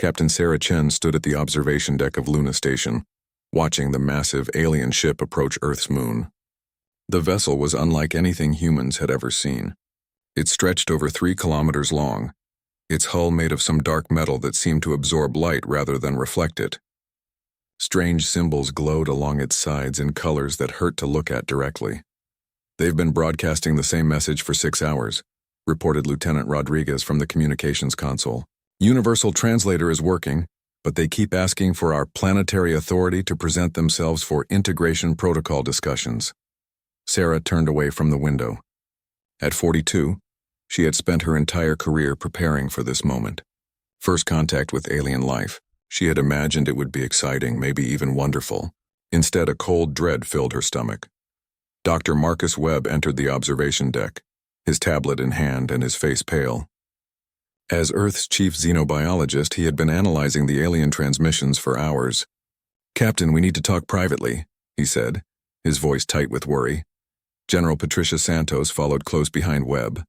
Captain Sarah Chen stood at the observation deck of Luna Station, watching the massive alien ship approach Earth's moon. The vessel was unlike anything humans had ever seen. It stretched over 3 kilometers long, its hull made of some dark metal that seemed to absorb light rather than reflect it. Strange symbols glowed along its sides in colors that hurt to look at directly. "They've been broadcasting the same message for 6 hours," reported Lieutenant Rodriguez from the communications console. "Universal Translator is working, but they keep asking for our planetary authority to present themselves for integration protocol discussions." Sarah turned away from the window. At 42, she had spent her entire career preparing for this moment. First contact with alien life. She had imagined it would be exciting, maybe even wonderful. Instead, a cold dread filled her stomach. Dr. Marcus Webb entered the observation deck, his tablet in hand and his face pale. As Earth's chief xenobiologist, he had been analyzing the alien transmissions for hours. "Captain, we need to talk privately," he said, his voice tight with worry. General Patricia Santos followed close behind Webb.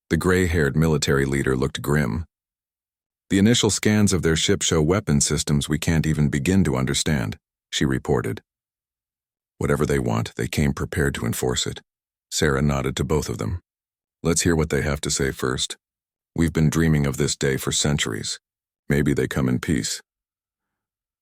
The gray-haired military leader looked grim. "The initial scans of their ship show weapon systems we can't even begin to understand," she reported. "Whatever they want, they came prepared to enforce it." Sarah nodded to both of them. "Let's hear what they have to say first. We've been dreaming of this day for centuries. Maybe they come in peace."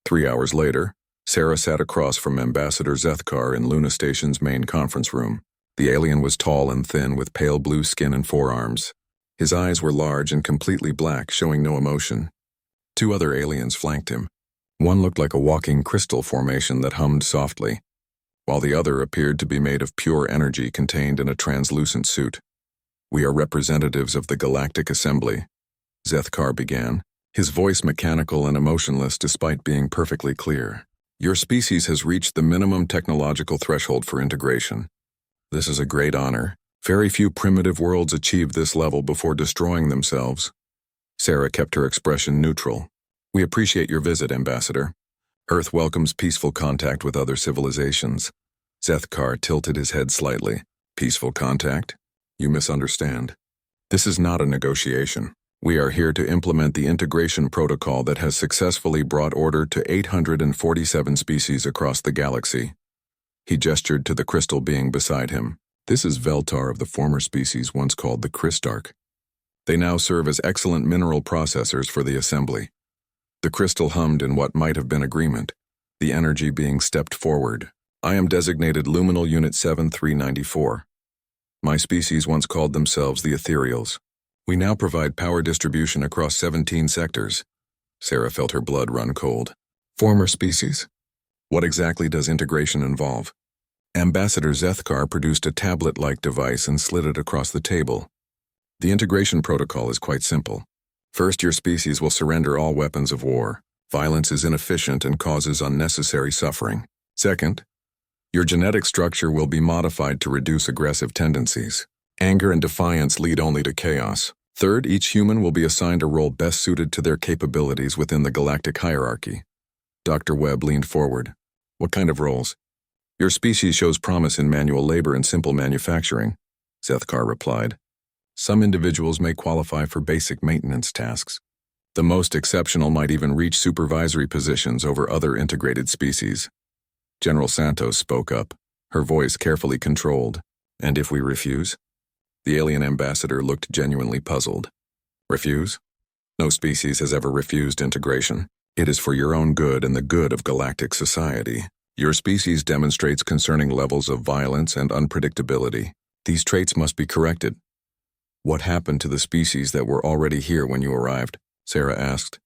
3 hours later, Sarah sat across from Ambassador Zethkar in Luna Station's main conference room. The alien was tall and thin with pale blue skin and forearms. His eyes were large and completely black, showing no emotion. 2 other aliens flanked him. One looked like a walking crystal formation that hummed softly, while the other appeared to be made of pure energy contained in a translucent suit. "We are representatives of the Galactic Assembly," Zethkar began, his voice mechanical and emotionless despite being perfectly clear. "Your species has reached the minimum technological threshold for integration. This is a great honor. Very few primitive worlds achieve this level before destroying themselves." Sarah kept her expression neutral. "We appreciate your visit, Ambassador. Earth welcomes peaceful contact with other civilizations." Zethkar tilted his head slightly. "Peaceful contact? You misunderstand. This is not a negotiation. We are here to implement the integration protocol that has successfully brought order to 847 species across the galaxy." He gestured to the crystal being beside him. "This is Veltar of the former species once called the Crystarch. They now serve as excellent mineral processors for the assembly." The crystal hummed in what might have been agreement, the energy being stepped forward. "I am designated Luminal Unit 7394. My species once called themselves the Ethereals. We now provide power distribution across 17 sectors." Sarah felt her blood run cold. "Former species? What exactly does integration involve?" Ambassador Zethkar produced a tablet-like device and slid it across the table. "The integration protocol is quite simple. First, your species will surrender all weapons of war. Violence is inefficient and causes unnecessary suffering. Second, your genetic structure will be modified to reduce aggressive tendencies. Anger and defiance lead only to chaos. Third, each human will be assigned a role best suited to their capabilities within the galactic hierarchy." Dr. Webb leaned forward. "What kind of roles?" "Your species shows promise in manual labor and simple manufacturing," Zethkar replied. "Some individuals may qualify for basic maintenance tasks. The most exceptional might even reach supervisory positions over other integrated species." General Santos spoke up, her voice carefully controlled. "And if we refuse?" The alien ambassador looked genuinely puzzled. "Refuse? No species has ever refused integration. It is for your own good and the good of galactic society. Your species demonstrates concerning levels of violence and unpredictability. These traits must be corrected." "What happened to the species that were already here when you arrived?" Sarah asked.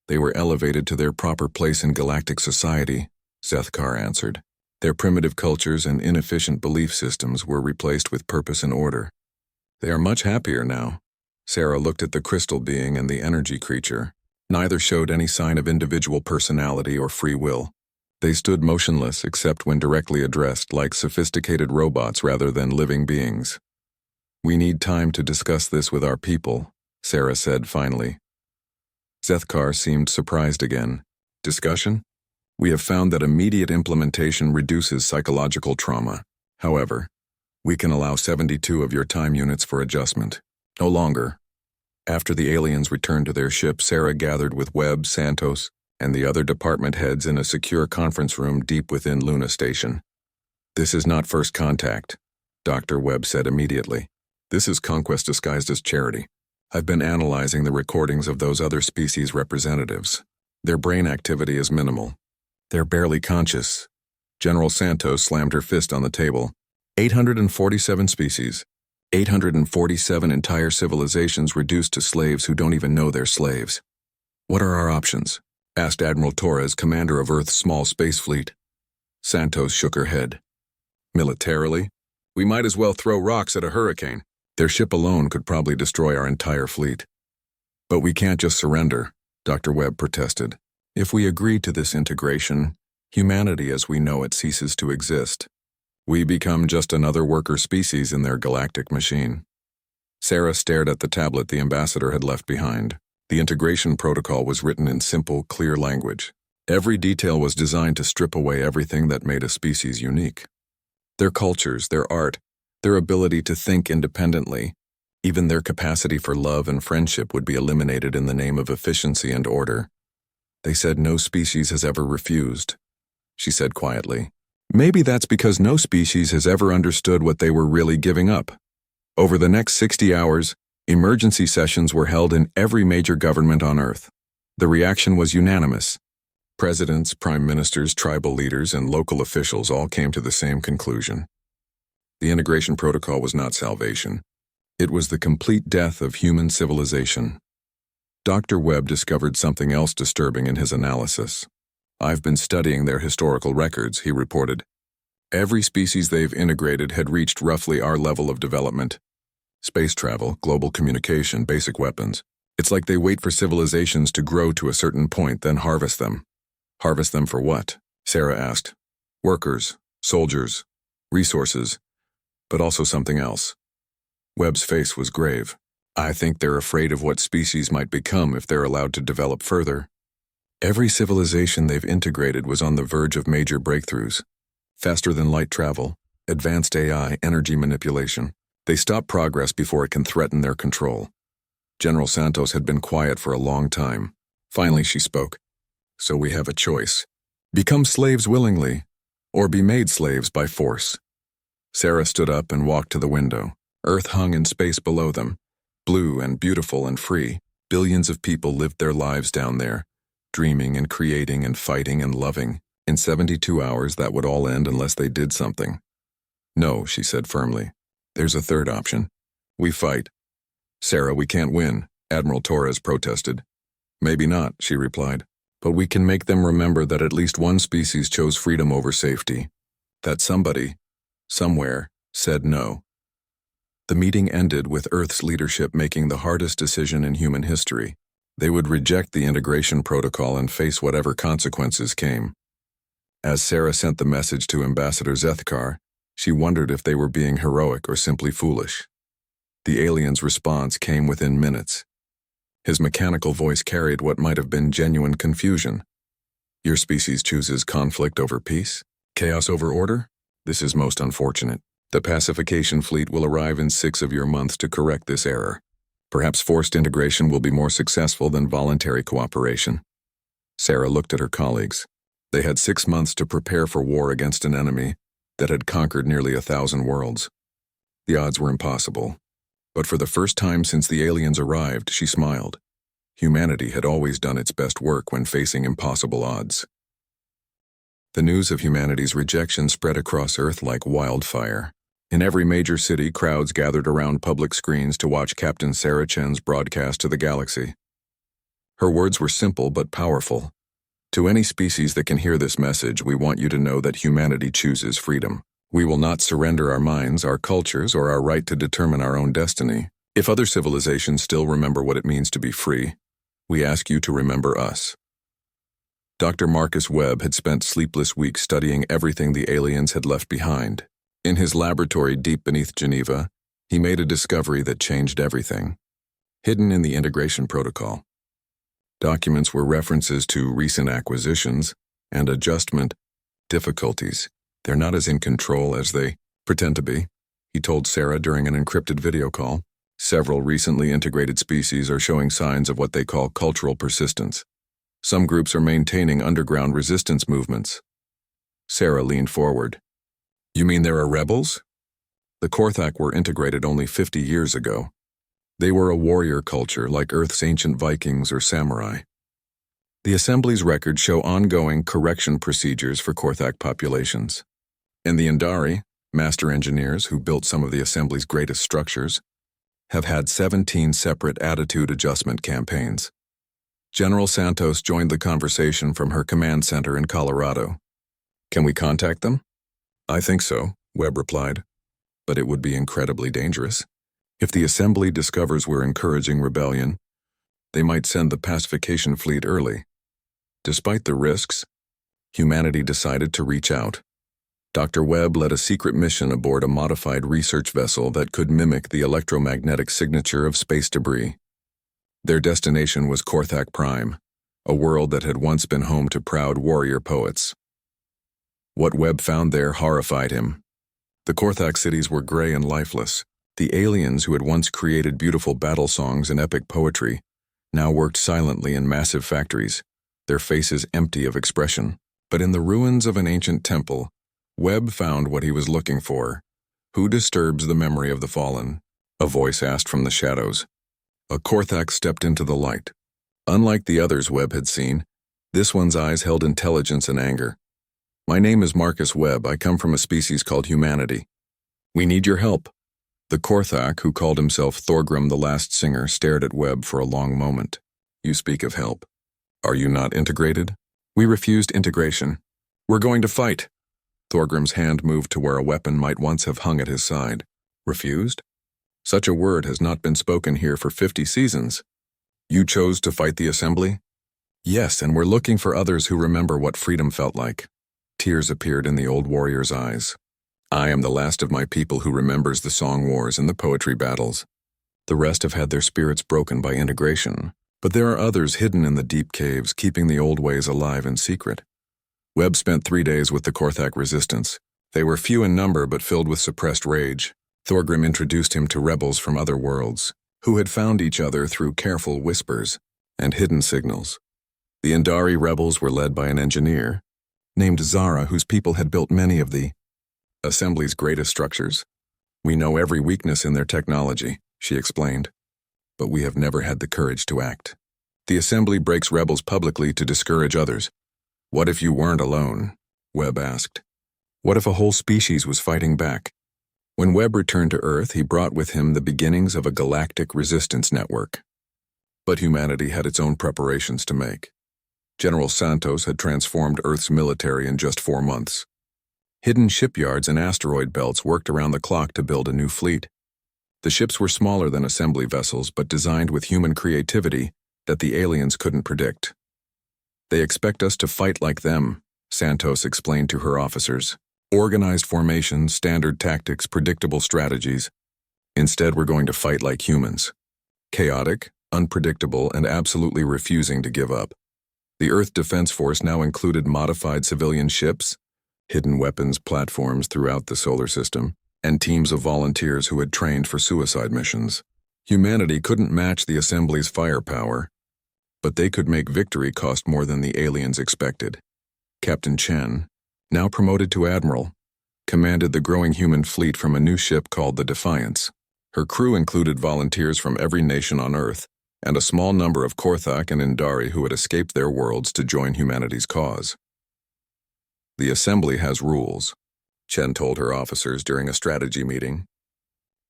"They were elevated to their proper place in galactic society," Zethkar answered. "Their primitive cultures and inefficient belief systems were replaced with purpose and order. They are much happier now." Sarah looked at the crystal being and the energy creature. Neither showed any sign of individual personality or free will. They stood motionless except when directly addressed, like sophisticated robots rather than living beings. "We need time to discuss this with our people," Sarah said finally. Zethkar seemed surprised again. "Discussion? We have found that immediate implementation reduces psychological trauma. However, we can allow 72 of your time units for adjustment. No longer." After the aliens returned to their ship, Sarah gathered with Webb, Santos, and the other department heads in a secure conference room deep within Luna Station. "This is not first contact," Dr. Webb said immediately. "This is conquest disguised as charity. I've been analyzing the recordings of those other species representatives. Their brain activity is minimal. They're barely conscious." General Santos slammed her fist on the table. 847 species. 847 entire civilizations reduced to slaves who don't even know they're slaves. "What are our options?" asked Admiral Torres, commander of Earth's small space fleet. Santos shook her head. "Militarily, we might as well throw rocks at a hurricane. Their ship alone could probably destroy our entire fleet." "But we can't just surrender," Dr. Webb protested. "If we agree to this integration, humanity as we know it ceases to exist. We become just another worker species in their galactic machine." Sarah stared at the tablet the ambassador had left behind. The integration protocol was written in simple, clear language. Every detail was designed to strip away everything that made a species unique. Their cultures, their art, their ability to think independently, even their capacity for love and friendship would be eliminated in the name of efficiency and order. "They said no species has ever refused," she said quietly. "Maybe that's because no species has ever understood what they were really giving up." Over the next 60 hours, emergency sessions were held in every major government on Earth. The reaction was unanimous. Presidents, prime ministers, tribal leaders, and local officials all came to the same conclusion. The integration protocol was not salvation. It was the complete death of human civilization. Dr. Webb discovered something else disturbing in his analysis. "I've been studying their historical records," he reported. "Every species they've integrated had reached roughly our level of development. Space travel, global communication, basic weapons. It's like they wait for civilizations to grow to a certain point, then harvest them." "Harvest them for what?" Sarah asked. "Workers, soldiers, resources, but also something else." Webb's face was grave. "I think they're afraid of what species might become if they're allowed to develop further. Every civilization they've integrated was on the verge of major breakthroughs. Faster than light travel, advanced AI, energy manipulation. They stop progress before it can threaten their control." General Santos had been quiet for a long time. Finally she spoke. "So we have a choice. Become slaves willingly, or be made slaves by force." Sarah stood up and walked to the window. Earth hung in space below them, blue and beautiful and free. Billions of people lived their lives down there, dreaming and creating and fighting and loving. In 72 hours, that would all end unless they did something. "No," she said firmly. "There's a third option. We fight." "Sarah, we can't win," Admiral Torres protested. "Maybe not," she replied. "But we can make them remember that at least one species chose freedom over safety. That somebody, somewhere, said no." The meeting ended with Earth's leadership making the hardest decision in human history. They would reject the integration protocol and face whatever consequences came. As Sarah sent the message to Ambassador Zethkar, she wondered if they were being heroic or simply foolish. The alien's response came within minutes. His mechanical voice carried what might have been genuine confusion. "Your species chooses conflict over peace? Chaos over order? This is most unfortunate. The pacification fleet will arrive in 6 of your months to correct this error. Perhaps forced integration will be more successful than voluntary cooperation." Sarah looked at her colleagues. They had 6 months to prepare for war against an enemy that had conquered nearly 1,000 worlds. The odds were impossible. But for the first time since the aliens arrived, she smiled. Humanity had always done its best work when facing impossible odds. The news of humanity's rejection spread across Earth like wildfire. In every major city, crowds gathered around public screens to watch Captain Sarah Chen's broadcast to the galaxy. Her words were simple but powerful. "To any species that can hear this message, we want you to know that humanity chooses freedom. We will not surrender our minds, our cultures, or our right to determine our own destiny. If other civilizations still remember what it means to be free, we ask you to remember us." Dr. Marcus Webb had spent sleepless weeks studying everything the aliens had left behind. In his laboratory deep beneath Geneva, he made a discovery that changed everything. Hidden in the integration protocol, documents were references to recent acquisitions and adjustment difficulties. "They're not as in control as they pretend to be," he told Sarah during an encrypted video call. Several recently integrated species are showing signs of what they call cultural persistence. Some groups are maintaining underground resistance movements. Sarah leaned forward. You mean there are rebels? The Korthak were integrated only 50 years ago. They were a warrior culture like Earth's ancient Vikings or samurai. The Assembly's records show ongoing correction procedures for Korthak populations. And the Indari, master engineers who built some of the Assembly's greatest structures, have had 17 separate attitude adjustment campaigns. General Santos joined the conversation from her command center in Colorado. Can we contact them? I think so, Webb replied. But it would be incredibly dangerous. If the Assembly discovers we're encouraging rebellion, they might send the pacification fleet early. Despite the risks, humanity decided to reach out. Dr. Webb led a secret mission aboard a modified research vessel that could mimic the electromagnetic signature of space debris. Their destination was Korthak Prime, a world that had once been home to proud warrior poets. What Webb found there horrified him. The Korthak cities were gray and lifeless. The aliens who had once created beautiful battle songs and epic poetry now worked silently in massive factories, their faces empty of expression. But in the ruins of an ancient temple, Webb found what he was looking for. Who disturbs the memory of the fallen? A voice asked from the shadows. A Korthak stepped into the light. Unlike the others Webb had seen, this one's eyes held intelligence and anger. My name is Marcus Webb. I come from a species called humanity. We need your help. The Korthak, who called himself Thorgrim the Last Singer, stared at Webb for a long moment. You speak of help. Are you not integrated? We refused integration. We're going to fight. Thorgrim's hand moved to where a weapon might once have hung at his side. Refused? Such a word has not been spoken here for 50 seasons. You chose to fight the Assembly? Yes, and we're looking for others who remember what freedom felt like. Tears appeared in the old warrior's eyes. I am the last of my people who remembers the song wars and the poetry battles. The rest have had their spirits broken by integration, but there are others hidden in the deep caves, keeping the old ways alive in secret. Webb spent 3 days with the Korthak resistance. They were few in number but filled with suppressed rage. Thorgrim introduced him to rebels from other worlds, who had found each other through careful whispers and hidden signals. The Indari rebels were led by an engineer named Zara, whose people had built many of the Assembly's greatest structures. We know every weakness in their technology, she explained, but we have never had the courage to act. The Assembly breaks rebels publicly to discourage others. What if you weren't alone? Webb asked. What if a whole species was fighting back? When Webb returned to Earth, he brought with him the beginnings of a galactic resistance network. But humanity had its own preparations to make. General Santos had transformed Earth's military in just 4 months. Hidden shipyards and asteroid belts worked around the clock to build a new fleet. The ships were smaller than Assembly vessels, but designed with human creativity that the aliens couldn't predict. They expect us to fight like them, Santos explained to her officers. Organized formations, standard tactics, predictable strategies. Instead, we're going to fight like humans. Chaotic, unpredictable, and absolutely refusing to give up. The Earth Defense Force now included modified civilian ships, hidden weapons platforms throughout the solar system, and teams of volunteers who had trained for suicide missions. Humanity couldn't match the Assembly's firepower, but they could make victory cost more than the aliens expected. Captain Chen, now promoted to Admiral, commanded the growing human fleet from a new ship called the Defiance. Her crew included volunteers from every nation on Earth, and a small number of Korthak and Indari who had escaped their worlds to join humanity's cause. The Assembly has rules, Chen told her officers during a strategy meeting.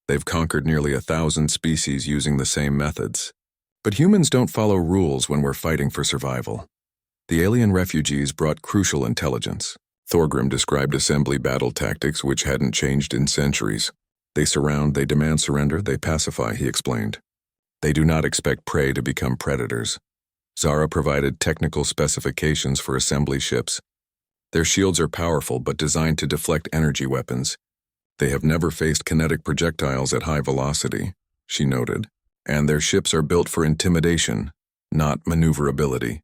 They've conquered nearly 1,000 species using the same methods. But humans don't follow rules when we're fighting for survival. The alien refugees brought crucial intelligence. Thorgrim described Assembly battle tactics which hadn't changed in centuries. They surround, they demand surrender, they pacify, he explained. They do not expect prey to become predators. Zara provided technical specifications for Assembly ships. Their shields are powerful but designed to deflect energy weapons. They have never faced kinetic projectiles at high velocity, she noted, and their ships are built for intimidation, not maneuverability.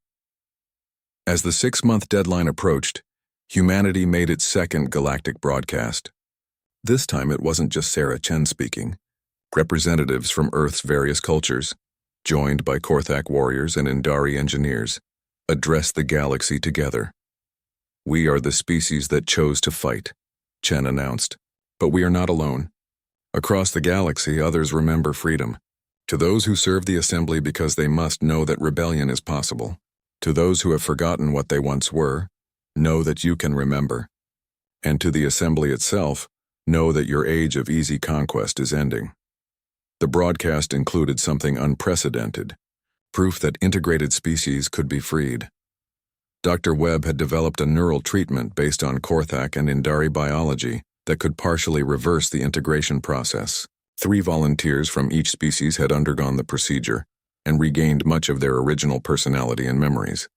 As the 6-month deadline approached, humanity made its second galactic broadcast. This time it wasn't just Sarah Chen speaking. Representatives from Earth's various cultures, joined by Korthak warriors and Indari engineers, addressed the galaxy together. "We are the species that chose to fight," Chen announced. "But we are not alone. Across the galaxy, others remember freedom. To those who serve the assembly because they must know that rebellion is possible. To those who have forgotten what they once were, know that you can remember. And to the assembly itself, know that your age of easy conquest is ending." The broadcast included something unprecedented, proof that integrated species could be freed. Dr. Webb had developed a neural treatment based on Korthak and Indari biology that could partially reverse the integration process. 3 volunteers from each species had undergone the procedure and regained much of their original personality and memories.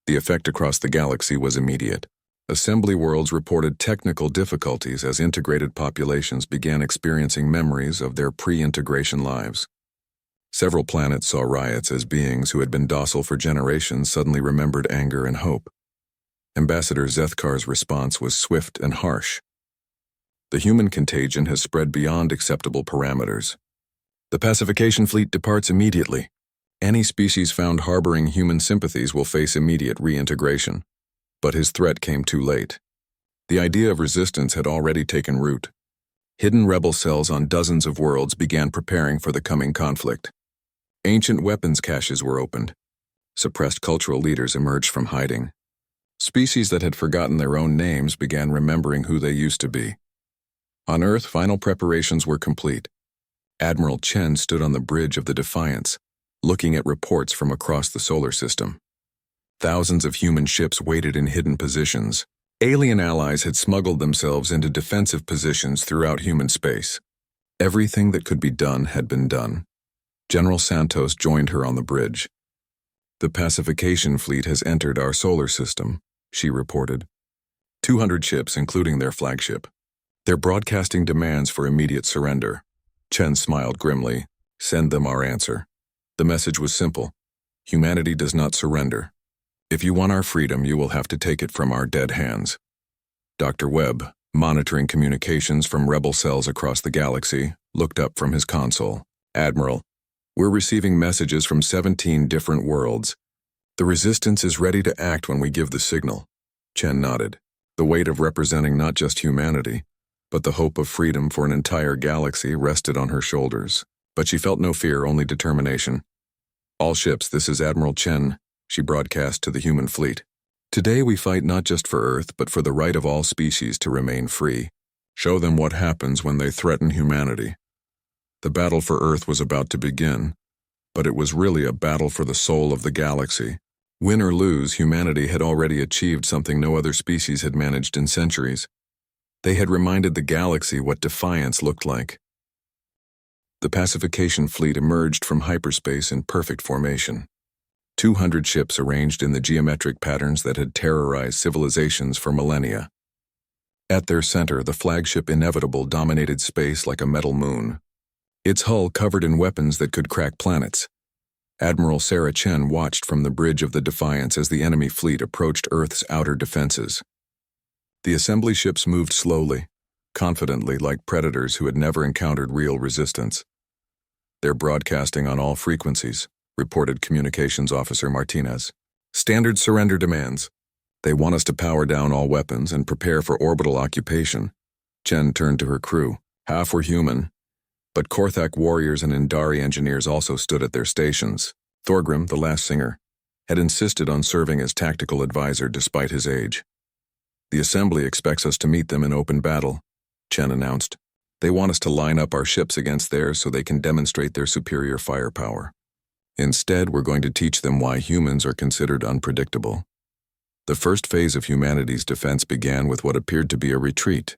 The effect across the galaxy was immediate. Assembly worlds reported technical difficulties as integrated populations began experiencing memories of their pre-integration lives. Several planets saw riots as beings who had been docile for generations suddenly remembered anger and hope. Ambassador Zethkar's response was swift and harsh. "The human contagion has spread beyond acceptable parameters. The pacification fleet departs immediately. Any species found harboring human sympathies will face immediate reintegration." But his threat came too late. The idea of resistance had already taken root. Hidden rebel cells on dozens of worlds began preparing for the coming conflict. Ancient weapons caches were opened. Suppressed cultural leaders emerged from hiding. Species that had forgotten their own names began remembering who they used to be. On Earth, final preparations were complete. Admiral Chen stood on the bridge of the Defiance, looking at reports from across the solar system. Thousands of human ships waited in hidden positions. Alien allies had smuggled themselves into defensive positions throughout human space. Everything that could be done had been done. General Santos joined her on the bridge. "The pacification fleet has entered our solar system," she reported. 200 ships, including their flagship. "They're broadcasting demands for immediate surrender." Chen smiled grimly. "Send them our answer." The message was simple. Humanity does not surrender. If you want our freedom, you will have to take it from our dead hands. Dr. Webb, monitoring communications from rebel cells across the galaxy, looked up from his console. "Admiral, we're receiving messages from 17 different worlds. The resistance is ready to act when we give the signal." Chen nodded. The weight of representing not just humanity, but the hope of freedom for an entire galaxy rested on her shoulders. But she felt no fear, only determination. "All ships, this is Admiral Chen," she broadcast to the human fleet. "Today we fight not just for Earth, but for the right of all species to remain free. Show them what happens when they threaten humanity." The battle for Earth was about to begin, but it was really a battle for the soul of the galaxy. Win or lose, humanity had already achieved something no other species had managed in centuries. They had reminded the galaxy what defiance looked like. The pacification fleet emerged from hyperspace in perfect formation. 200 ships arranged in the geometric patterns that had terrorized civilizations for millennia. At their center, the flagship Inevitable dominated space like a metal moon. Its hull covered in weapons that could crack planets. Admiral Sarah Chen watched from the bridge of the Defiance as the enemy fleet approached Earth's outer defenses. The assembly ships moved slowly, confidently like predators who had never encountered real resistance. "They're broadcasting on all frequencies," reported Communications Officer Martinez. "Standard surrender demands. They want us to power down all weapons and prepare for orbital occupation." Chen turned to her crew. Half were human, but Korthak warriors and Indari engineers also stood at their stations. Thorgrim, the last singer, had insisted on serving as tactical advisor despite his age. "The assembly expects us to meet them in open battle," Chen announced. "They want us to line up our ships against theirs so they can demonstrate their superior firepower. Instead, we're going to teach them why humans are considered unpredictable." The first phase of humanity's defense began with what appeared to be a retreat.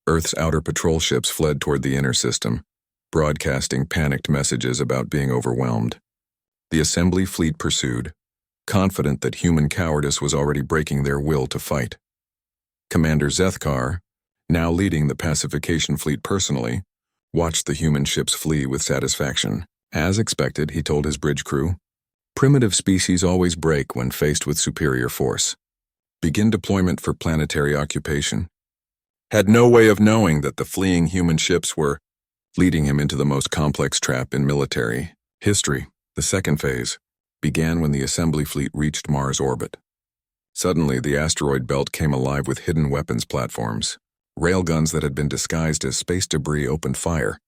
Earth's outer patrol ships fled toward the inner system, broadcasting panicked messages about being overwhelmed. The assembly fleet pursued, confident that human cowardice was already breaking their will to fight. Commander Zethkar, now leading the pacification fleet personally, watched the human ships flee with satisfaction. As expected, he told his bridge crew, "Primitive species always break when faced with superior force. Begin deployment for planetary occupation." Had no way of knowing that the fleeing human ships were leading him into the most complex trap in military history. The second phase began when the assembly fleet reached Mars orbit. Suddenly, the asteroid belt came alive with hidden weapons platforms. Railguns that had been disguised as space debris opened fire,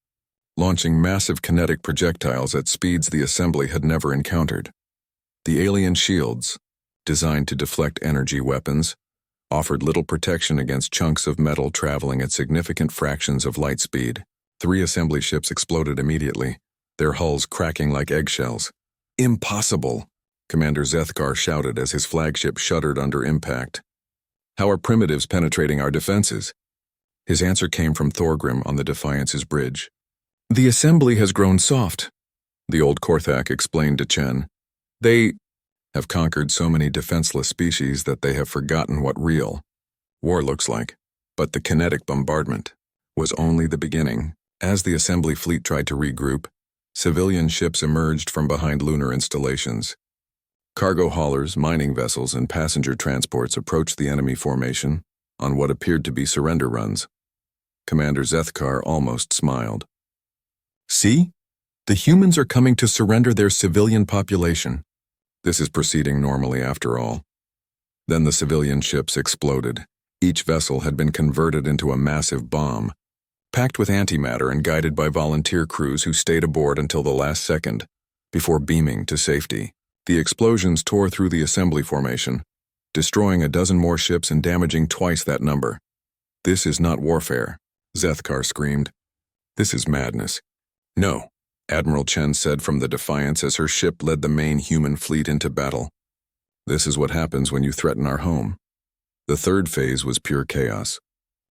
launching massive kinetic projectiles at speeds the assembly had never encountered. The alien shields, designed to deflect energy weapons, offered little protection against chunks of metal traveling at significant fractions of light speed. 3 assembly ships exploded immediately, their hulls cracking like eggshells. "Impossible!" Commander Zethkar shouted as his flagship shuddered under impact. "How are primitives penetrating our defenses?" His answer came from Thorgrim on the Defiance's bridge. "The assembly has grown soft," the old Korthak explained to Chen. "They have conquered so many defenseless species that they have forgotten what real war looks like." But the kinetic bombardment was only the beginning. As the assembly fleet tried to regroup, civilian ships emerged from behind lunar installations. Cargo haulers, mining vessels, and passenger transports approached the enemy formation on what appeared to be surrender runs. Commander Zethkar almost smiled. "See? The humans are coming to surrender their civilian population. This is proceeding normally after all." Then the civilian ships exploded. Each vessel had been converted into a massive bomb, packed with antimatter and guided by volunteer crews who stayed aboard until the last second, before beaming to safety. The explosions tore through the assembly formation, destroying a dozen more ships and damaging twice that number. "This is not warfare," Zethkar screamed. "This is madness." "No," Admiral Chen said from the Defiance as her ship led the main human fleet into battle. "This is what happens when you threaten our home." The third phase was pure chaos.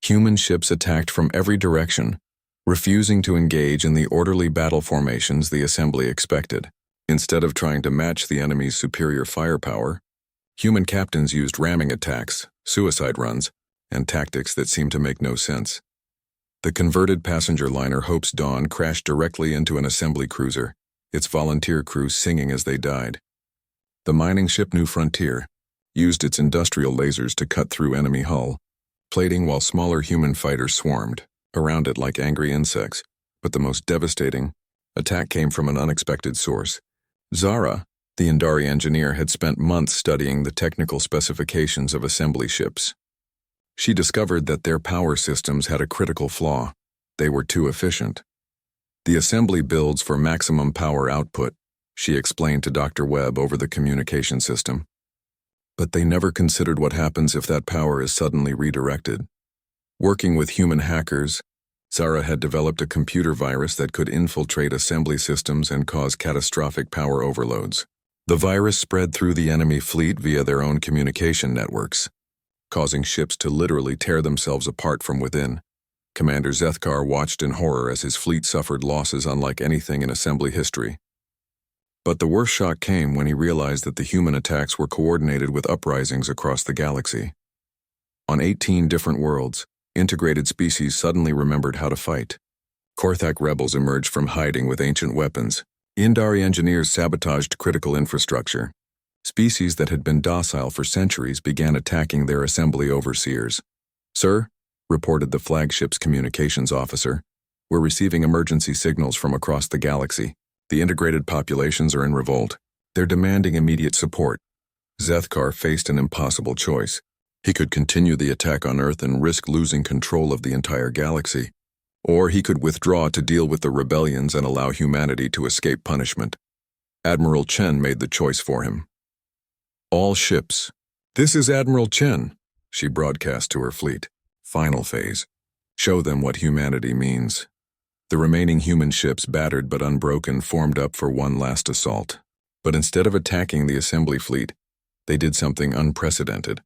Human ships attacked from every direction, refusing to engage in the orderly battle formations the assembly expected. Instead of trying to match the enemy's superior firepower, human captains used ramming attacks, suicide runs, and tactics that seemed to make no sense. The converted passenger liner Hope's Dawn crashed directly into an assembly cruiser, its volunteer crew singing as they died. The mining ship New Frontier used its industrial lasers to cut through enemy hull, plating while smaller human fighters swarmed around it like angry insects. But the most devastating attack came from an unexpected source. Zara, the Indari engineer, had spent months studying the technical specifications of assembly ships. She discovered that their power systems had a critical flaw. They were too efficient. "The assembly builds for maximum power output," she explained to Dr. Webb over the communication system. But they never considered what happens if that power is suddenly redirected. Working with human hackers, Zara had developed a computer virus that could infiltrate assembly systems and cause catastrophic power overloads. The virus spread through the enemy fleet via their own communication networks, causing ships to literally tear themselves apart from within. Commander Zethkar watched in horror as his fleet suffered losses unlike anything in assembly history. But the worst shock came when he realized that the human attacks were coordinated with uprisings across the galaxy. On 18 different worlds, integrated species suddenly remembered how to fight. Korthak rebels emerged from hiding with ancient weapons. Indari engineers sabotaged critical infrastructure. Species that had been docile for centuries began attacking their assembly overseers. "Sir," reported the flagship's communications officer, "we're receiving emergency signals from across the galaxy. The integrated populations are in revolt. They're demanding immediate support." Zethkar faced an impossible choice. He could continue the attack on Earth and risk losing control of the entire galaxy, or he could withdraw to deal with the rebellions and allow humanity to escape punishment. Admiral Chen made the choice for him. "All ships. This is Admiral Chen," she broadcast to her fleet. "Final phase. Show them what humanity means." The remaining human ships, battered but unbroken, formed up for one last assault. But instead of attacking the assembly fleet, they did something unprecedented.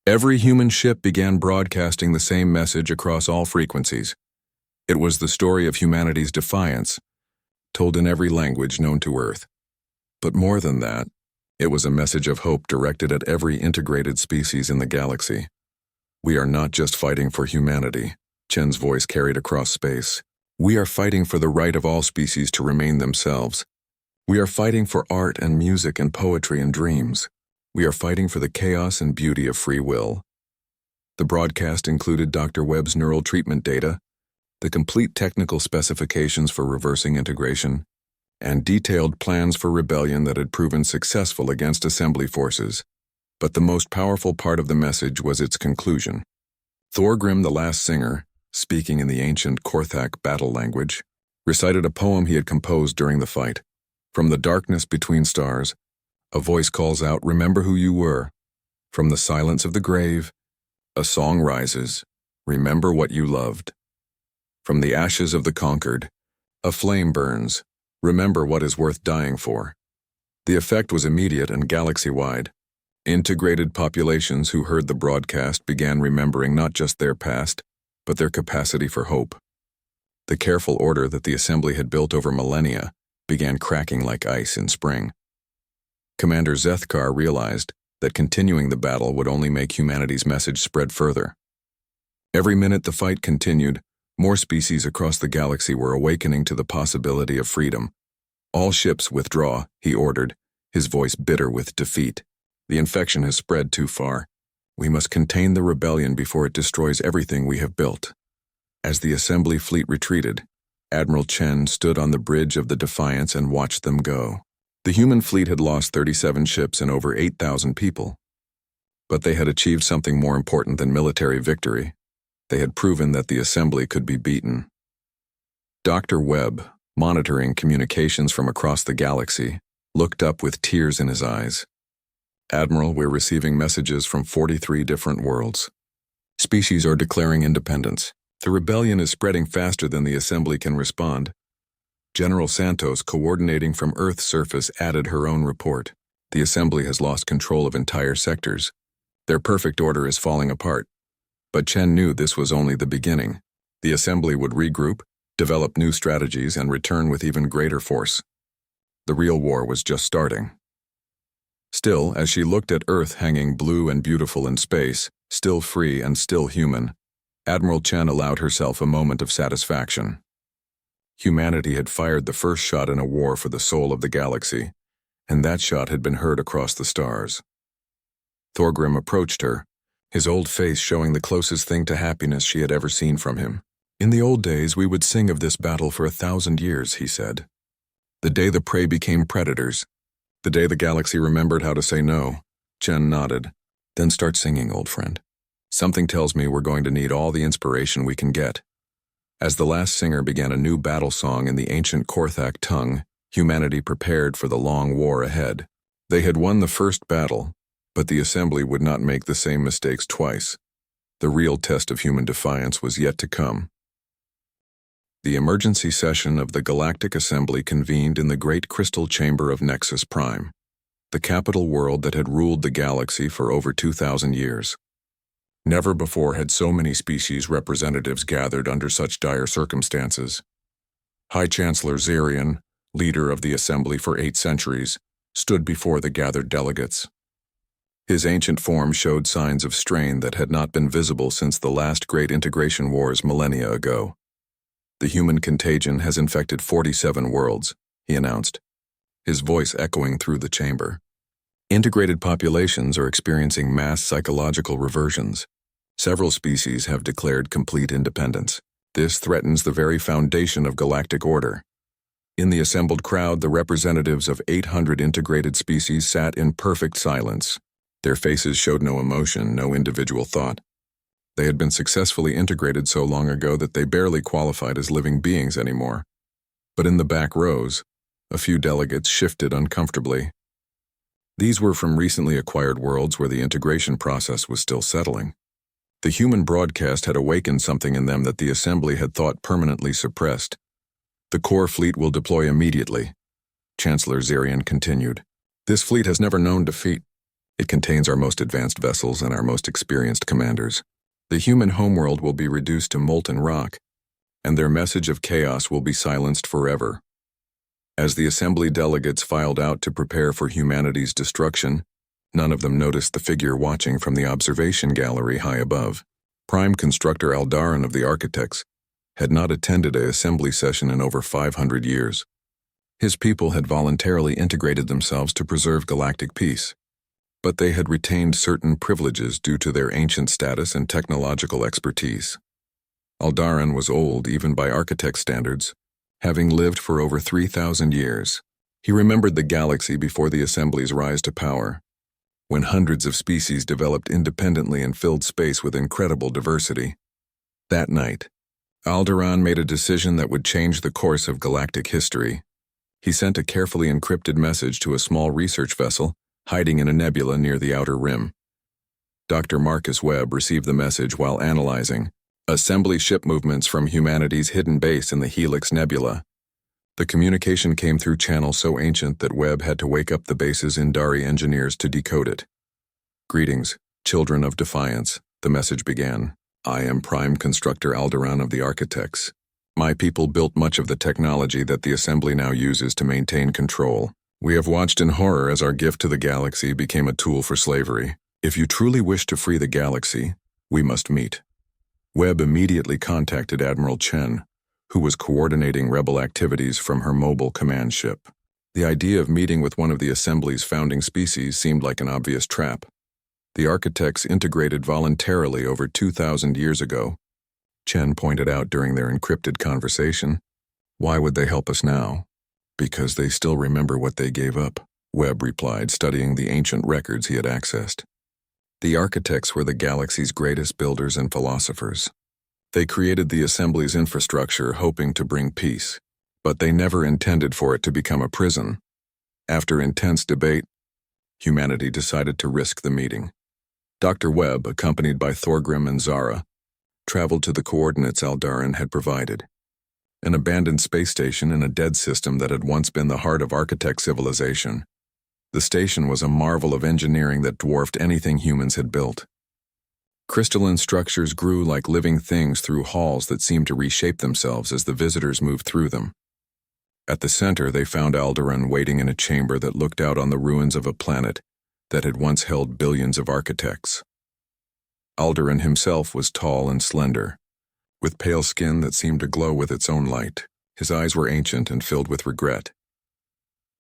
Every human ship began broadcasting the same message across all frequencies. It was the story of humanity's defiance, told in every language known to Earth. But more than that, it was a message of hope directed at every integrated species in the galaxy. "We are not just fighting for humanity," Chen's voice carried across space. "We are fighting for the right of all species to remain themselves. We are fighting for art and music and poetry and dreams. We are fighting for the chaos and beauty of free will." The broadcast included Dr. Webb's neural treatment data, the complete technical specifications for reversing integration, and detailed plans for rebellion that had proven successful against assembly forces. But the most powerful part of the message was its conclusion. Thorgrim the Last Singer, speaking in the ancient Korthak battle language, recited a poem he had composed during the fight. From the darkness between stars, a voice calls out, "Remember who you were." From the silence of the grave, a song rises, "Remember what you loved." From the ashes of the conquered, a flame burns, "Remember what is worth dying for." The effect was immediate and galaxy-wide. Integrated populations who heard the broadcast began remembering not just their past, but their capacity for hope. The careful order that the assembly had built over millennia began cracking like ice in spring. Commander Zethkar realized that continuing the battle would only make humanity's message spread further. Every minute the fight continued, more species across the galaxy were awakening to the possibility of freedom. "All ships withdraw," he ordered, his voice bitter with defeat. "The infection has spread too far. We must contain the rebellion before it destroys everything we have built." As the assembly fleet retreated, Admiral Chen stood on the bridge of the Defiance and watched them go. The human fleet had lost 37 ships and over 8,000 people. But they had achieved something more important than military victory. They had proven that the assembly could be beaten. Dr. Webb, monitoring communications from across the galaxy, looked up with tears in his eyes. "Admiral, we're receiving messages from 43 different worlds. Species are declaring independence. The rebellion is spreading faster than the assembly can respond." General Santos, coordinating from Earth's surface, added her own report. "The assembly has lost control of entire sectors. Their perfect order is falling apart." But Chen knew this was only the beginning. The assembly would regroup, develop new strategies, and return with even greater force. The real war was just starting. Still, as she looked at Earth hanging blue and beautiful in space, still free and still human, Admiral Chen allowed herself a moment of satisfaction. Humanity had fired the first shot in a war for the soul of the galaxy, and that shot had been heard across the stars. Thorgrim approached her, his old face showing the closest thing to happiness she had ever seen from him. "In the old days, we would sing of this battle for 1,000 years, he said. "The day the prey became predators. The day the galaxy remembered how to say no." Chen nodded. "Then start singing, old friend. Something tells me we're going to need all the inspiration we can get." As the last singer began a new battle song in the ancient Korthak tongue, humanity prepared for the long war ahead. They had won the first battle, but the assembly would not make the same mistakes twice. The real test of human defiance was yet to come. The emergency session of the Galactic Assembly convened in the Great Crystal Chamber of Nexus Prime, the capital world that had ruled the galaxy for over 2,000 years. Never before had so many species representatives gathered under such dire circumstances. High Chancellor Zarian, leader of the Assembly for 8 centuries, stood before the gathered delegates. His ancient form showed signs of strain that had not been visible since the last great integration wars millennia ago. "The human contagion has infected 47 worlds," he announced, his voice echoing through the chamber. "Integrated populations are experiencing mass psychological reversions. Several species have declared complete independence. This threatens the very foundation of galactic order." In the assembled crowd, the representatives of 800 integrated species sat in perfect silence. Their faces showed no emotion, no individual thought. They had been successfully integrated so long ago that they barely qualified as living beings anymore. But in the back rows, a few delegates shifted uncomfortably. These were from recently acquired worlds where the integration process was still settling. The human broadcast had awakened something in them that the assembly had thought permanently suppressed. "The core fleet will deploy immediately," Chancellor Zarian continued. "This fleet has never known defeat. It contains our most advanced vessels and our most experienced commanders. The human homeworld will be reduced to molten rock, and their message of chaos will be silenced forever." As the assembly delegates filed out to prepare for humanity's destruction, none of them noticed the figure watching from the observation gallery high above. Prime Constructor Aldaran of the Architects had not attended an assembly session in over 500 years. His people had voluntarily integrated themselves to preserve galactic peace, but they had retained certain privileges due to their ancient status and technological expertise. Aldaran was old even by architect standards, having lived for over 3,000 years. He remembered the galaxy before the Assembly's rise to power, when hundreds of species developed independently and filled space with incredible diversity. That night, Aldaran made a decision that would change the course of galactic history. He sent a carefully encrypted message to a small research vessel hiding in a nebula near the outer rim. Dr. Marcus Webb received the message while analyzing Assembly ship movements from humanity's hidden base in the Helix Nebula. The communication came through channels so ancient that Webb had to wake up the base's Indari engineers to decode it. "Greetings, children of Defiance," the message began. "I am Prime Constructor Aldaran of the Architects. My people built much of the technology that the Assembly now uses to maintain control. We have watched in horror as our gift to the galaxy became a tool for slavery. If you truly wish to free the galaxy, we must meet." Webb immediately contacted Admiral Chen, who was coordinating rebel activities from her mobile command ship. The idea of meeting with one of the Assembly's founding species seemed like an obvious trap. The architects integrated voluntarily over 2,000 years ago, Chen pointed out during their encrypted conversation. "Why would they help us now?" "Because they still remember what they gave up," Webb replied, studying the ancient records he had accessed. The architects were the galaxy's greatest builders and philosophers. They created the Assembly's infrastructure hoping to bring peace, but they never intended for it to become a prison. After intense debate, humanity decided to risk the meeting. Dr. Webb, accompanied by Thorgrim and Zara, traveled to the coordinates Aldaran had provided. An abandoned space station in a dead system that had once been the heart of architect civilization. The station was a marvel of engineering that dwarfed anything humans had built. Crystalline structures grew like living things through halls that seemed to reshape themselves as the visitors moved through them. At the center, they found Aldaran waiting in a chamber that looked out on the ruins of a planet that had once held billions of architects. Aldaran himself was tall and slender, with pale skin that seemed to glow with its own light. His eyes were ancient and filled with regret.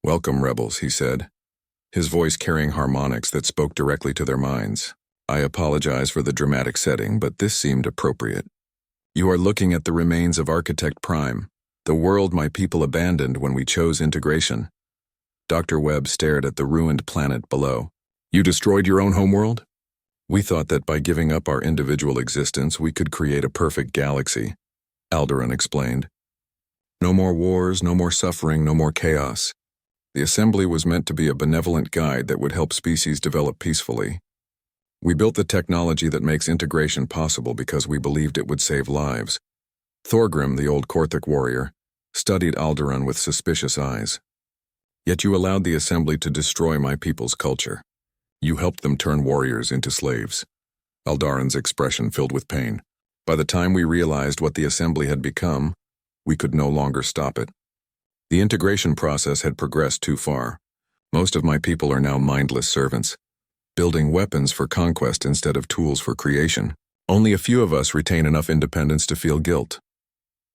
"Welcome, rebels," he said, his voice carrying harmonics that spoke directly to their minds. "I apologize for the dramatic setting, but this seemed appropriate. You are looking at the remains of Architect Prime, the world my people abandoned when we chose integration." Dr. Webb stared at the ruined planet below. "You destroyed your own homeworld?" "We thought that by giving up our individual existence, we could create a perfect galaxy," Aldaran explained. "No more wars, no more suffering, no more chaos. The Assembly was meant to be a benevolent guide that would help species develop peacefully. We built the technology that makes integration possible because we believed it would save lives." Thorgrim, the old Korthik warrior, studied Aldaran with suspicious eyes. "Yet you allowed the Assembly to destroy my people's culture. You helped them turn warriors into slaves." Aldaran's expression filled with pain. "By the time we realized what the Assembly had become, we could no longer stop it. The integration process had progressed too far. Most of my people are now mindless servants, building weapons for conquest instead of tools for creation. Only a few of us retain enough independence to feel guilt."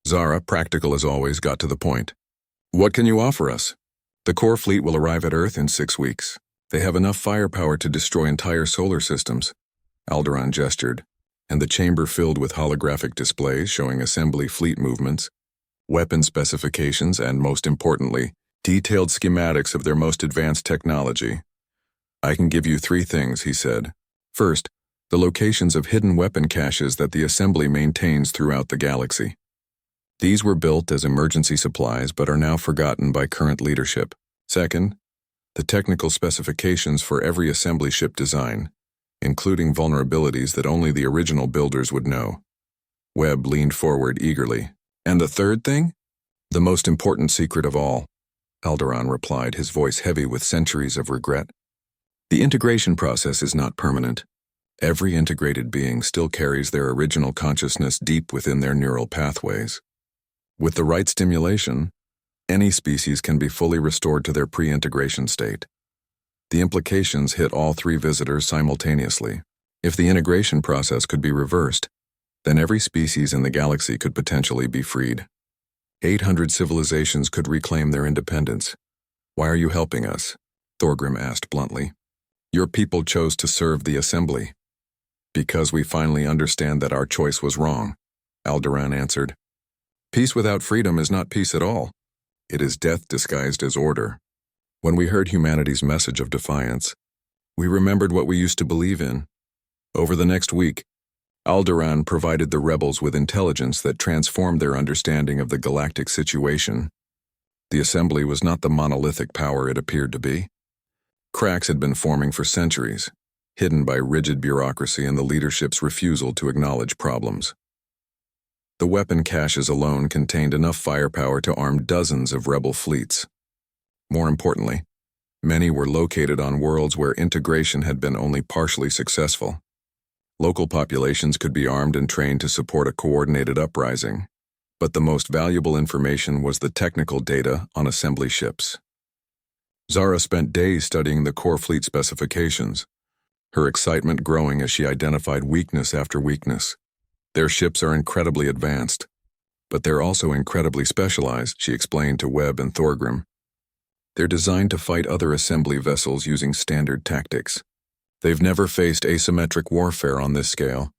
Zara, practical as always, got to the point. "What can you offer us?" "The core fleet will arrive at Earth in 6 weeks. They have enough firepower to destroy entire solar systems." Aldaran gestured, and the chamber filled with holographic displays showing Assembly fleet movements, weapon specifications, and, most importantly, detailed schematics of their most advanced technology. "I can give you 3 things," he said. "First, the locations of hidden weapon caches that the Assembly maintains throughout the galaxy. These were built as emergency supplies but are now forgotten by current leadership. Second, the technical specifications for every Assembly ship design, including vulnerabilities that only the original builders would know." Webb leaned forward eagerly. "And the third thing?" "The most important secret of all," Aldaran replied, his voice heavy with centuries of regret. "The integration process is not permanent. Every integrated being still carries their original consciousness deep within their neural pathways. With the right stimulation, any species can be fully restored to their pre-integration state. The implications hit all 3 visitors simultaneously. If the integration process could be reversed, then every species in the galaxy could potentially be freed. 800 civilizations could reclaim their independence. "Why are you helping us?" Thorgrim asked bluntly. "Your people chose to serve the Assembly." "Because we finally understand that our choice was wrong." Alderaan answered. Peace without freedom is not peace at all. It is death disguised as order. When we heard humanity's message of defiance, we remembered what we used to believe in. Over the next week, Alderaan provided the rebels with intelligence that transformed their understanding of the galactic situation. The Assembly was not the monolithic power it appeared to be. Cracks had been forming for centuries, hidden by rigid bureaucracy and the leadership's refusal to acknowledge problems. The weapon caches alone contained enough firepower to arm dozens of rebel fleets. More importantly, many were located on worlds where integration had been only partially successful. Local populations could be armed and trained to support a coordinated uprising, but the most valuable information was the technical data on assembly ships. Zara spent days studying the core fleet specifications, her excitement growing as she identified weakness after weakness. Their ships are incredibly advanced, but they're also incredibly specialized, she explained to Webb and Thorgrim. They're designed to fight other assembly vessels using standard tactics. They've never faced asymmetric warfare on this scale.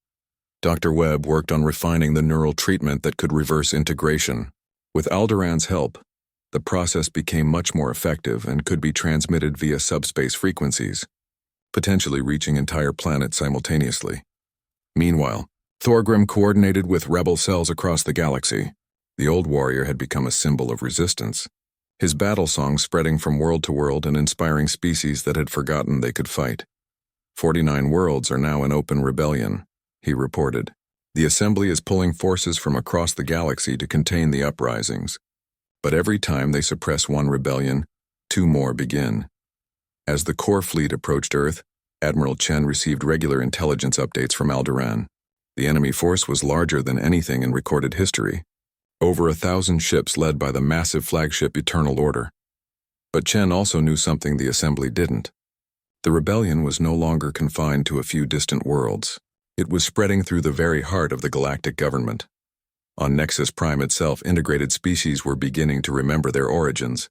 Dr. Webb worked on refining the neural treatment that could reverse integration. With Alderaan's help, the process became much more effective and could be transmitted via subspace frequencies, potentially reaching entire planets simultaneously. Meanwhile, Thorgrim coordinated with rebel cells across the galaxy. The old warrior had become a symbol of resistance, his battle song spreading from world to world and inspiring species that had forgotten they could fight. 49 worlds are now in open rebellion, he reported. The Assembly is pulling forces from across the galaxy to contain the uprisings. But every time they suppress one rebellion, 2 more begin. As the core fleet approached Earth, Admiral Chen received regular intelligence updates from Alderaan. The enemy force was larger than anything in recorded history. Over 1,000 ships led by the massive flagship Eternal Order. But Chen also knew something the Assembly didn't. The rebellion was no longer confined to a few distant worlds. It was spreading through the very heart of the galactic government. On Nexus Prime itself, integrated species were beginning to remember their origins.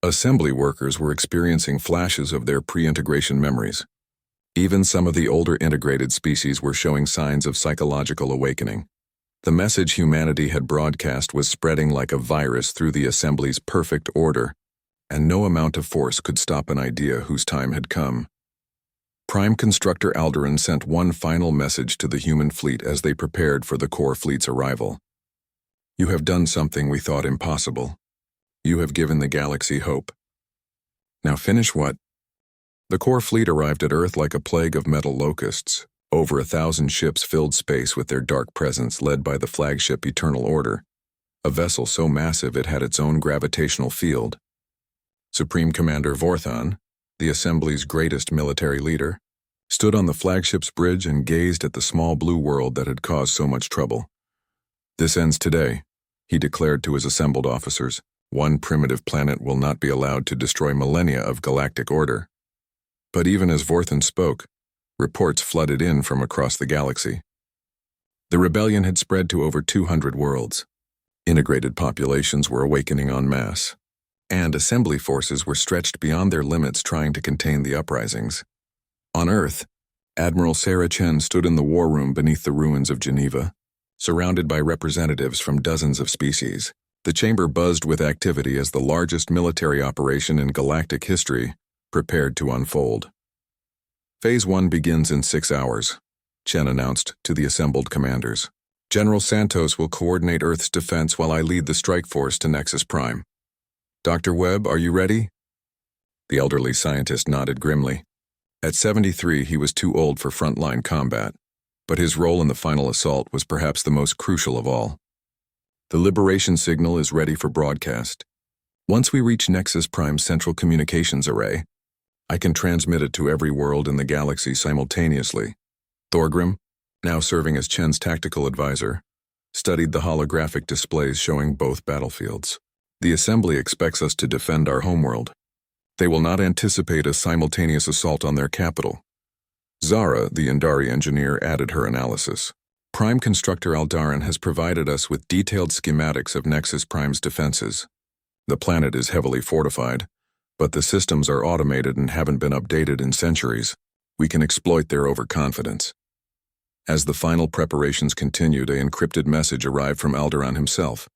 Assembly workers were experiencing flashes of their pre-integration memories. Even some of the older integrated species were showing signs of psychological awakening. The message humanity had broadcast was spreading like a virus through the Assembly's perfect order, and no amount of force could stop an idea whose time had come. Prime Constructor Alderaan sent one final message to the human fleet as they prepared for the core fleet's arrival. You have done something we thought impossible. You have given the galaxy hope. Now finish what? The core fleet arrived at Earth like a plague of metal locusts. Over 1,000 ships filled space with their dark presence led by the flagship Eternal Order, a vessel so massive it had its own gravitational field. Supreme Commander Vorthon, the Assembly's greatest military leader, stood on the flagship's bridge and gazed at the small blue world that had caused so much trouble. This ends today, he declared to his assembled officers. One primitive planet will not be allowed to destroy millennia of galactic order. But even as Vorthon spoke, reports flooded in from across the galaxy. The rebellion had spread to over 200 worlds. Integrated populations were awakening en masse, and assembly forces were stretched beyond their limits trying to contain the uprisings. On Earth, Admiral Sarah Chen stood in the war room beneath the ruins of Geneva, surrounded by representatives from dozens of species. The chamber buzzed with activity as the largest military operation in galactic history prepared to unfold. Phase 1 begins in 6 hours, Chen announced to the assembled commanders. General Santos will coordinate Earth's defense while I lead the strike force to Nexus Prime. Dr. Webb, are you ready? The elderly scientist nodded grimly. At 73, he was too old for frontline combat, but his role in the final assault was perhaps the most crucial of all. The liberation signal is ready for broadcast. Once we reach Nexus Prime's central communications array, I can transmit it to every world in the galaxy simultaneously. Thorgrim, now serving as Chen's tactical advisor, studied the holographic displays showing both battlefields. The Assembly expects us to defend our homeworld. They will not anticipate a simultaneous assault on their capital. Zara, the Indari engineer, added her analysis. Prime Constructor Alderaan has provided us with detailed schematics of Nexus Prime's defenses. The planet is heavily fortified, but the systems are automated and haven't been updated in centuries. We can exploit their overconfidence. As the final preparations continued, an encrypted message arrived from Alderaan himself.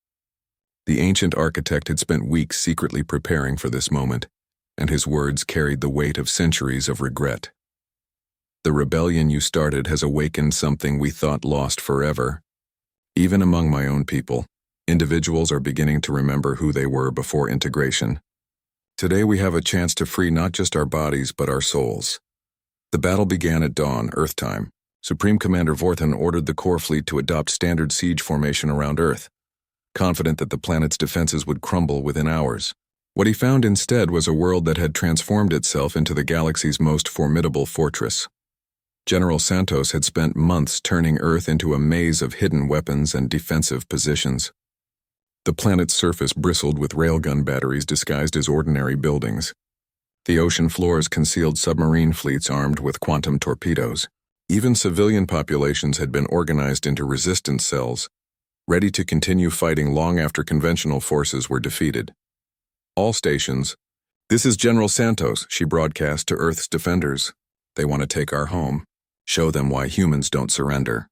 The ancient architect had spent weeks secretly preparing for this moment, and his words carried the weight of centuries of regret. The rebellion you started has awakened something we thought lost forever. Even among my own people, individuals are beginning to remember who they were before integration. Today we have a chance to free not just our bodies but our souls. The battle began at dawn, Earth time. Supreme Commander Vorthan ordered the core fleet to adopt standard siege formation around Earth, confident that the planet's defenses would crumble within hours. What he found instead was a world that had transformed itself into the galaxy's most formidable fortress. General Santos had spent months turning Earth into a maze of hidden weapons and defensive positions. The planet's surface bristled with railgun batteries disguised as ordinary buildings. The ocean floors concealed submarine fleets armed with quantum torpedoes. Even civilian populations had been organized into resistance cells, ready to continue fighting long after conventional forces were defeated. All stations, "This is General Santos," she broadcast to Earth's defenders. "They want to take our home. Show them why humans don't surrender."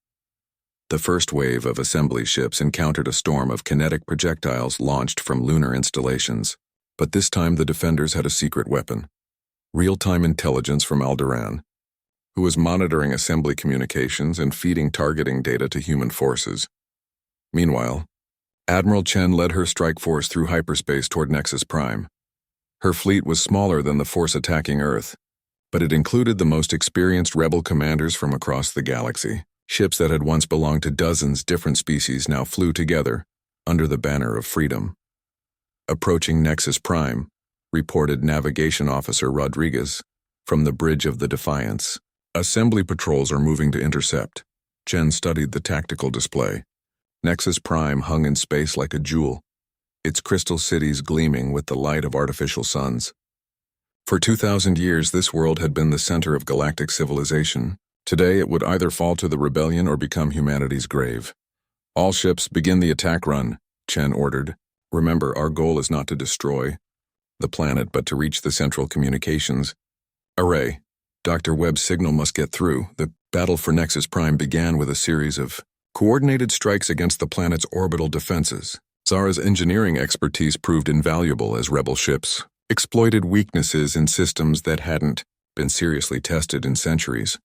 The first wave of assembly ships encountered a storm of kinetic projectiles launched from lunar installations. But this time the defenders had a secret weapon: real-time intelligence from Alderaan, who was monitoring assembly communications and feeding targeting data to human forces. Meanwhile, Admiral Chen led her strike force through hyperspace toward Nexus Prime. Her fleet was smaller than the force attacking Earth, but it included the most experienced rebel commanders from across the galaxy. Ships that had once belonged to dozens different species now flew together under the banner of freedom. Approaching Nexus Prime, reported Navigation Officer Rodriguez from the bridge of the Defiance. "Assembly patrols are moving to intercept." Chen studied the tactical display. Nexus Prime hung in space like a jewel, its crystal cities gleaming with the light of artificial suns. For 2,000 years, this world had been the center of galactic civilization. Today, it would either fall to the rebellion or become humanity's grave. "All ships, begin the attack run," Chen ordered. "Remember, our goal is not to destroy the planet, but to reach the central communications array. Dr. Webb's signal must get through." The battle for Nexus Prime began with a series of coordinated strikes against the planet's orbital defenses. Zara's engineering expertise proved invaluable as rebel ships exploited weaknesses in systems that hadn't been seriously tested in centuries.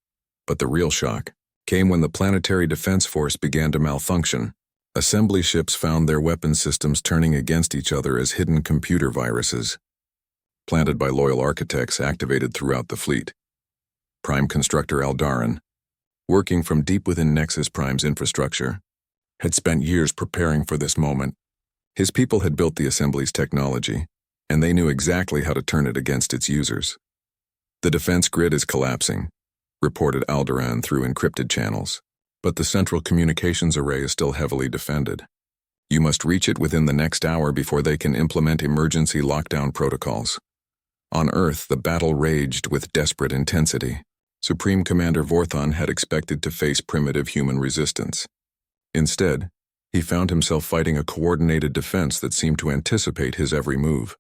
But the real shock came when the planetary defense force began to malfunction. Assembly ships found their weapon systems turning against each other as hidden computer viruses, planted by loyal architects activated throughout the fleet. Prime Constructor Alderaan, working from deep within Nexus Prime's infrastructure, had spent years preparing for this moment. His people had built the assembly's technology, and they knew exactly how to turn it against its users. "The defense grid is collapsing," reported Alderaan through encrypted channels, "but the central communications array is still heavily defended. You must reach it within the next hour before they can implement emergency lockdown protocols." On Earth, the battle raged with desperate intensity. Supreme Commander Vorthan had expected to face primitive human resistance. Instead, he found himself fighting a coordinated defense that seemed to anticipate his every move.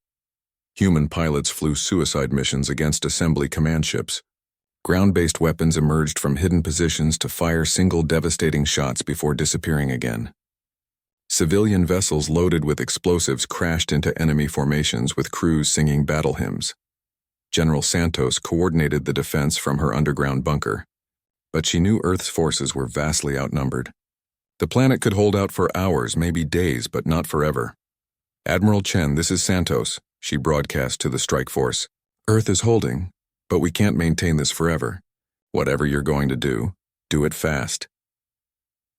Human pilots flew suicide missions against assembly command ships. Ground-based weapons emerged from hidden positions to fire single devastating shots before disappearing again. Civilian vessels loaded with explosives crashed into enemy formations with crews singing battle hymns. General Santos coordinated the defense from her underground bunker, but she knew Earth's forces were vastly outnumbered. The planet could hold out for hours, maybe days, but not forever. "Admiral Chen, this is Santos," she broadcast to the strike force. "Earth is holding, but we can't maintain this forever. Whatever you're going to do it fast."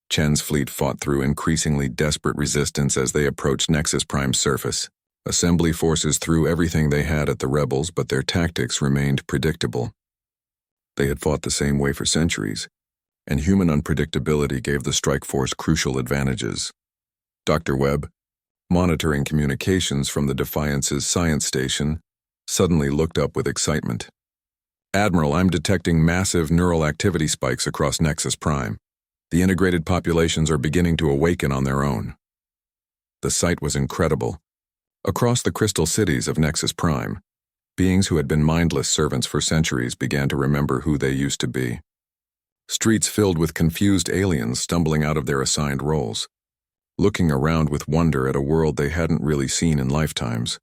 Chen's fleet fought through increasingly desperate resistance as they approached Nexus Prime's surface. Assembly forces threw everything they had at the rebels, but their tactics remained predictable. They had fought the same way for centuries, and human unpredictability gave the strike force crucial advantages. Dr. Webb, monitoring communications from the Defiance's science station, suddenly looked up with excitement. "Admiral, I'm detecting massive neural activity spikes across Nexus Prime. The integrated populations are beginning to awaken on their own." The sight was incredible. Across the crystal cities of Nexus Prime, beings who had been mindless servants for centuries began to remember who they used to be. streets filled with confused aliens stumbling out of their assigned roles, looking around with wonder at a world they hadn't really seen in lifetimes.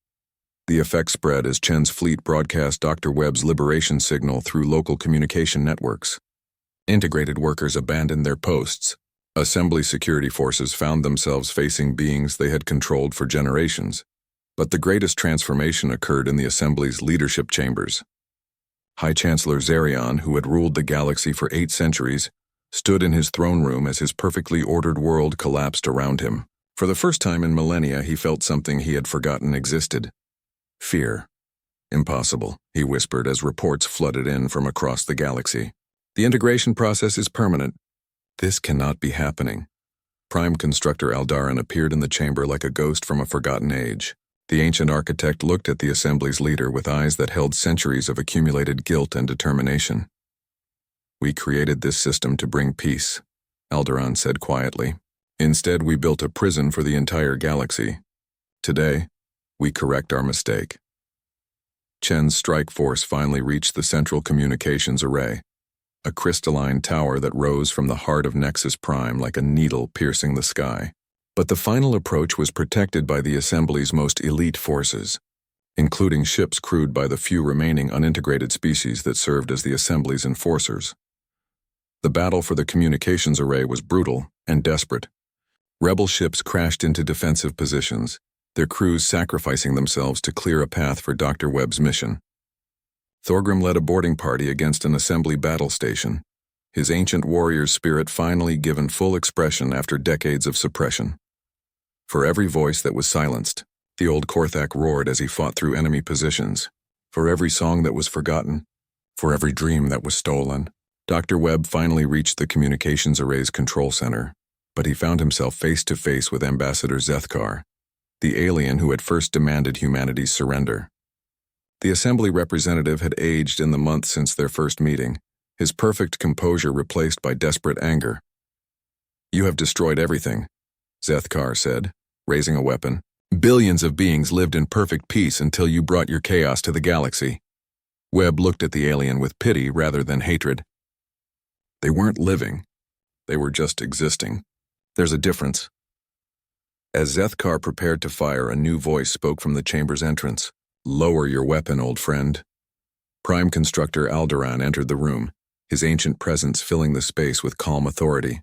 The effect spread as Chen's fleet broadcast Dr. Webb's liberation signal through local communication networks. Integrated workers abandoned their posts. Assembly security forces found themselves facing beings they had controlled for generations. But the greatest transformation occurred in the Assembly's leadership chambers. High Chancellor Zerion, who had ruled the galaxy for 8 centuries, stood in his throne room as his perfectly ordered world collapsed around him. For the first time in millennia, he felt something he had forgotten existed. Fear. Impossible, he whispered as reports flooded in from across the galaxy. The integration process is permanent. This cannot be happening. Prime Constructor Aldaran appeared in the chamber like a ghost from a forgotten age. The ancient architect looked at the Assembly's leader with eyes that held centuries of accumulated guilt and determination. We created this system to bring peace, Aldaran said quietly. Instead, we built a prison for the entire galaxy. Today, we correct our mistake. Chen's strike force finally reached the central communications array, a crystalline tower that rose from the heart of Nexus Prime like a needle piercing the sky. But the final approach was protected by the Assembly's most elite forces, including ships crewed by the few remaining unintegrated species that served as the Assembly's enforcers. The battle for the communications array was brutal and desperate. Rebel ships crashed into defensive positions, their crews sacrificing themselves to clear a path for Dr. Webb's mission. Thorgrim led a boarding party against an Assembly battle station, his ancient warrior's spirit finally given full expression after decades of suppression. For every voice that was silenced, the old Korthak roared as he fought through enemy positions. For every song that was forgotten, for every dream that was stolen, Dr. Webb finally reached the communications array's control center, but he found himself face to face with Ambassador Zethkar, the alien who had first demanded humanity's surrender. The Assembly representative had aged in the months since their first meeting, his perfect composure replaced by desperate anger. "You have destroyed everything," Zethkar said, raising a weapon. "Billions of beings lived in perfect peace until you brought your chaos to the galaxy." Webb looked at the alien with pity rather than hatred. "They weren't living. They were just existing. There's a difference." As Zethkar prepared to fire, a new voice spoke from the chamber's entrance. "Lower your weapon, old friend." Prime Constructor Aldaran entered the room, his ancient presence filling the space with calm authority.